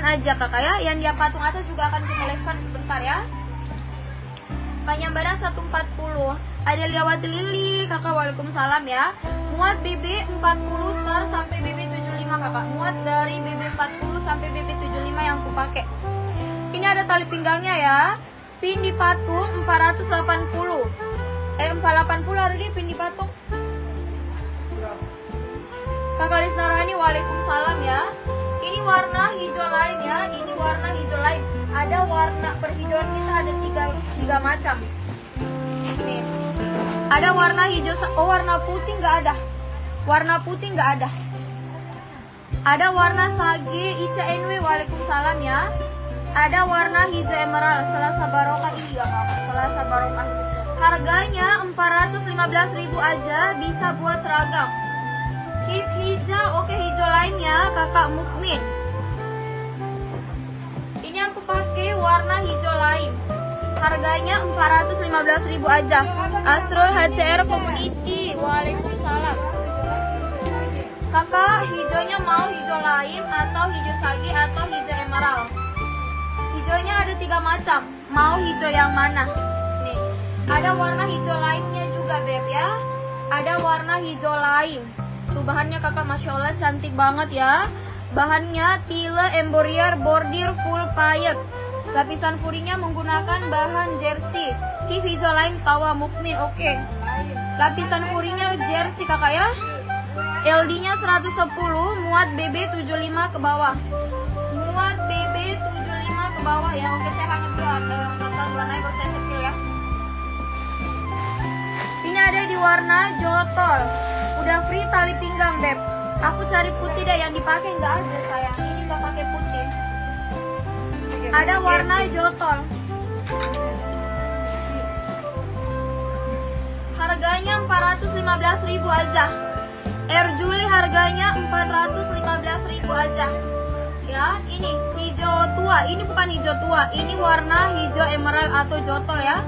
aja kakak ya. Yang dia patung atas juga akan kita livekan sebentar ya. Panjang badan 140. Ada Liawati Lili kakak, waalaikumsalam ya. Muat BB 40 star sampai BB 75 kakak. Muat dari BB 40 sampai BB 75 yang aku pakai. Ini ada tali pinggangnya ya. Pin di patung 480. 480 ada di pin di patung. Kakak Lisnarani, waalaikumsalam ya. Ini warna hijau lain ya. Ini warna hijau lain. Ada warna perhijauan kita ada tiga macam. Nih. Ada warna hijau. Oh, warna putih nggak ada. Warna putih nggak ada. Ada warna sage ICNW, waalaikumsalam ya. Ada warna hijau emerald. Selasa barokah iya kakak. Selasa barokah. Harganya 415.000 aja, bisa buat seragam. Hip hijau, oke hijau lainnya kakak Mukmin. Ini aku pakai warna hijau lain. Harganya 415.000 aja. Asrul HCR Community, waalaikumsalam. Kakak hijaunya mau hijau lain atau hijau sage atau hijau emerald. Hijaunya ada 3 macam. Mau hijau yang mana? Nih, ada warna hijau lainnya juga beb ya. Ada warna hijau lain. Tuh bahannya kakak, masya Allah cantik banget ya. Bahannya tile embroider bordir full payet. Lapisan furinya menggunakan bahan jersey. Kif hijau lain tawa Mukmin, oke. Lapisan furinya jersey kakak ya. LD-nya 110, muat BB 75 ke bawah. Muat BB 75 ke bawah ya. Oke, saya hanya satu warnanya baru saya sepil ya. Ini ada di warna jotol. Udah free tali pinggang beb. Aku cari putih deh, yang dipakai nggak ada sayang. Ini nggak pakai putih. Ada warna jotol. Harganya 415.000 aja. Air Juli harganya 415.000 aja. Ya, ini hijau tua. Ini bukan hijau tua. Ini warna hijau emerald atau jotol ya.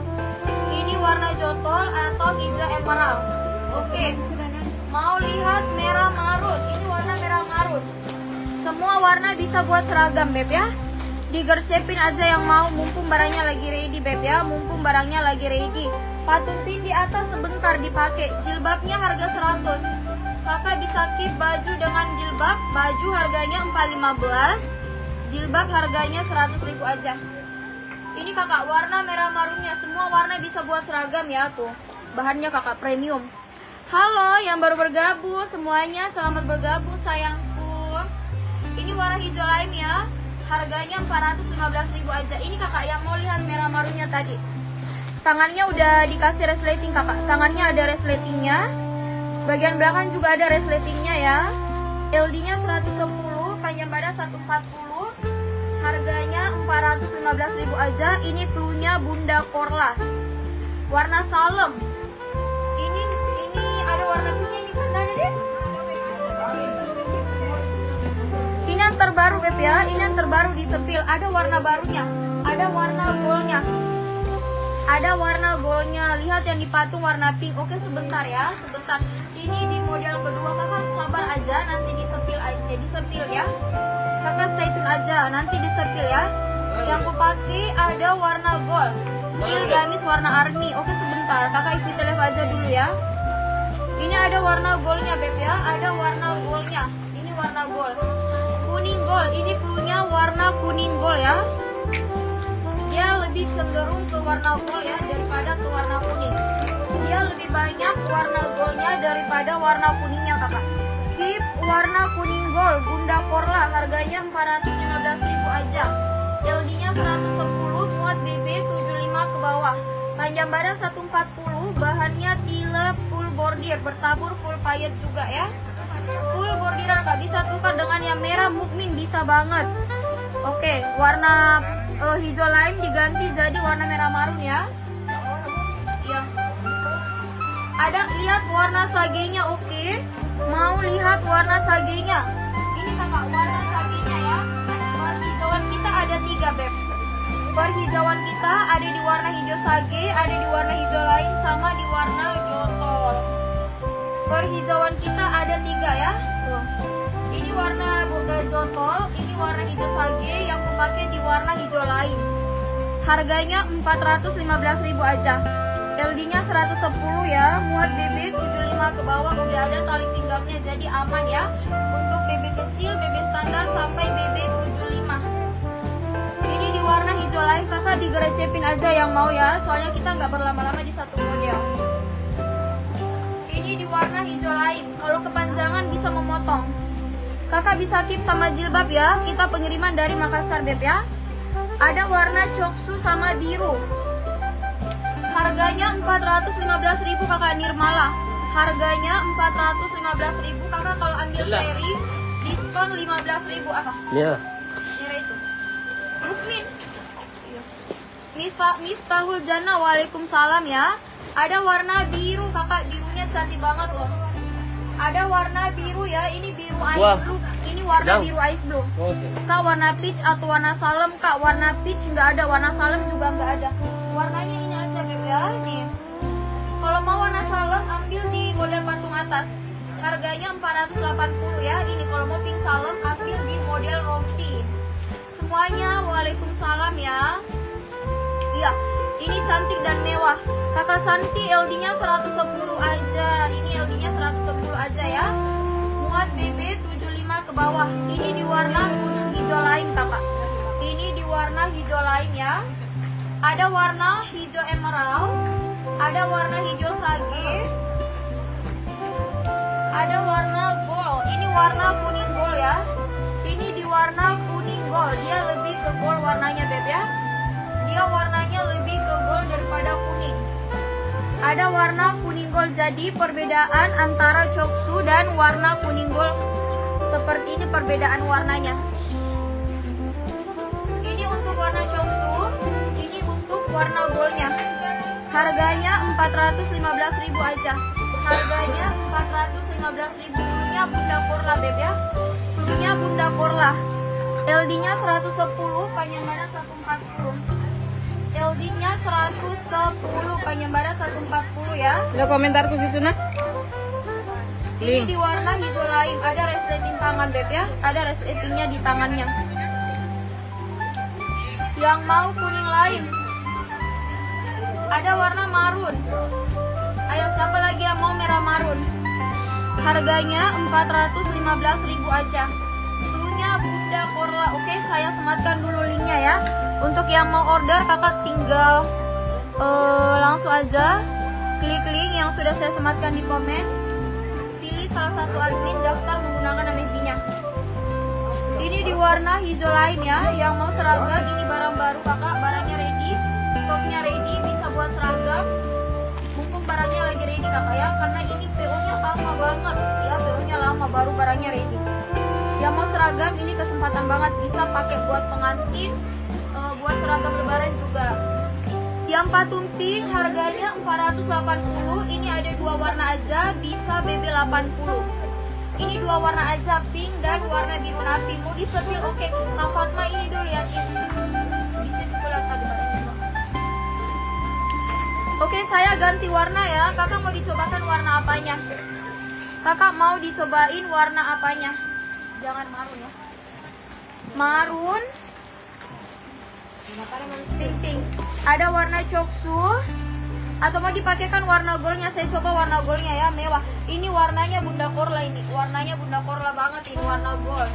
Ini warna jotol atau hijau emerald. Oke. Mau lihat merah marun? Ini warna merah marun. Semua warna bisa buat seragam beb ya. Digercepin aja yang mau, mumpung barangnya lagi ready beb ya. Mumpung barangnya lagi ready. Patung pin di atas sebentar dipakai. Jilbabnya harga 100. Kakak bisa keep baju dengan jilbab. Baju harganya 415. Jilbab harganya 100.000 aja. Ini kakak warna merah marunnya. Semua warna bisa buat seragam ya tuh. Bahannya kakak premium. Halo yang baru bergabung semuanya, selamat bergabung sayangku. Ini warna hijau lain ya. Harganya 415.000 aja. Ini kakak yang mau lihat merah marunnya tadi. Tangannya udah dikasih resleting kakak. Tangannya ada resletingnya. Bagian belakang juga ada resletingnya ya. LD-nya 110, panjang badan 140. Harganya 415.000 aja. Ini cluenya Bunda Korla. Warna salem. Ini ada warna punya ini kan ada deh. Ini yang terbaru beb ya. Ini yang terbaru di sepil. Ada warna barunya. Ada warna goldnya. Ada warna goldnya. Lihat yang dipatung warna pink. Oke sebentar ya, sebentar. Ini di model kedua kakak sabar aja. Nanti disepil aja, disepil ya. Kakak stay tune aja. Nanti disepil ya. Yang aku pakai ada warna gold. Steel gamis warna army. Oke sebentar. Kakak ikuti live aja dulu ya. Ini ada warna goldnya beb ya. Ada warna goldnya. Ini warna gold. Kuning gold. Ini cluenya warna kuning gold ya. Dia lebih cenderung ke warna gold ya daripada ke warna kuning. Dia lebih banyak warna goldnya daripada warna kuningnya kakak. Keep warna kuning gold Bunda Korla. Harganya 415.000 aja. LD-nya 110, muat BB 75 ke bawah. Panjang badan 140, bahannya tile full bordir, bertabur full payet juga ya. Full bordiran kak, bisa tukar dengan yang merah Mukmin, bisa banget. Oke, warna hijau lain diganti jadi warna merah marun ya. Ya. Ada lihat warna sagenya, oke. Mau lihat warna sagenya? Ini kakak warna sagenya ya. Perhijauan kita ada 3 beb. Perhijauan kita ada di warna hijau sage, ada di warna hijau lain, sama di warna jotol. Perhijauan kita ada 3 ya. Tuh. Ini warna jotol, ini warna hijau sage, yang pakai di warna hijau lain. Harganya 415.000 aja. LD-nya 110 ya. Muat BB 75 ke bawah, udah ada tali pinggangnya, jadi aman ya. Untuk BB kecil, BB standar sampai BB 75. Ini di warna hijau lain, kakak digerecepin aja yang mau ya. Soalnya kita nggak berlama-lama di satu model. Ini di warna hijau lain. Kalau kepanjangan bisa memotong. Kakak bisa keep sama jilbab ya. Kita pengiriman dari Makassar Beb ya. Ada warna coksu sama biru. Harganya 415.000 kakak Nirmala. Harganya 415.000 kakak, kalau ambil seri diskon 15.000 apa? Iya. Merah itu. Mukmin. Miftahul Jannah, waalaikumsalam ya. Ada warna biru kakak, birunya cantik banget loh. Ada warna biru ya, ini biru ice blue. Ini warna biru ice blue. Kak warna peach atau warna salem kak? Warna peach nggak ada, warna salem juga nggak ada. Warnanya ini aja Beb ya, nih. Kalau mau warna salem ambil di model patung atas. Harganya 480 ya. Ini kalau mau pink salem ambil di model roti. Semuanya waalaikumsalam ya. Iya, ini cantik dan mewah. Kakak Santi LD-nya 110 aja. Ini LD-nya 110 aja ya. Muat BB 75 ke bawah. Ini di warna hijau lain kakak. Ini di warna hijau lain ya. Ada warna hijau emerald, ada warna hijau sage, ada warna gold. Ini warna kuning gold ya. Ini di warna kuning gold. Dia lebih ke gold warnanya Beb ya. Dia warnanya lebih ke gold daripada kuning. Ada warna kuning gold. Jadi perbedaan antara coksu dan warna kuning gold seperti ini perbedaan warnanya. Ini untuk warna coksu, ini untuk warna goldnya. Harganya 415.000 aja. Harganya 415.000. Dulunya Bunda Korla Beb ya. Dulunya Bunda Korla. LD-nya 110, panjang badan 140. LD-nya 110, panjang badan 140 ya. Ada komentarku situ nah. Ini di warna hijau lain. Ada resleting tangan Beb ya. Ada resletingnya di tangannya. Yang mau kuning lain, ada warna marun. Ayo siapa lagi yang mau merah marun? Harganya 415.000 aja. Dulunya Bunda Korla. Oke, saya sematkan dulu linknya ya. Untuk yang mau order kakak tinggal langsung aja klik link yang sudah saya sematkan di komen. Pilih salah satu admin, daftar menggunakan MSI-nya. Ini di warna hijau lain ya. Yang mau seragam, ini barang baru kakak. Barangnya ready, stoknya ready, bisa buat seragam. Mumpung barangnya lagi ready kakak ya. Karena ini PO-nya lama banget ya. PO-nya lama, baru barangnya ready. Yang mau seragam, ini kesempatan banget. Bisa pakai buat pengantin, buat seragam lebaran juga. Yang patung pink harganya 480. Ini ada dua warna aja, bisa BB 80. Ini dua warna aja, pink dan warna biru napi. Mau disepil oke. Kak Fatma ini dulu ya. Di situ lihat tadi barangnya. Oke, saya ganti warna ya. Kakak mau dicobakan warna apanya? Kakak mau dicobain warna apanya? Jangan marun ya. Marun. Pink. Ada warna coksu atau mau dipakaikan warna goldnya. Saya coba warna goldnya ya, mewah. Ini warnanya Bunda Korla, ini warnanya Bunda Korla banget, ini warna gold.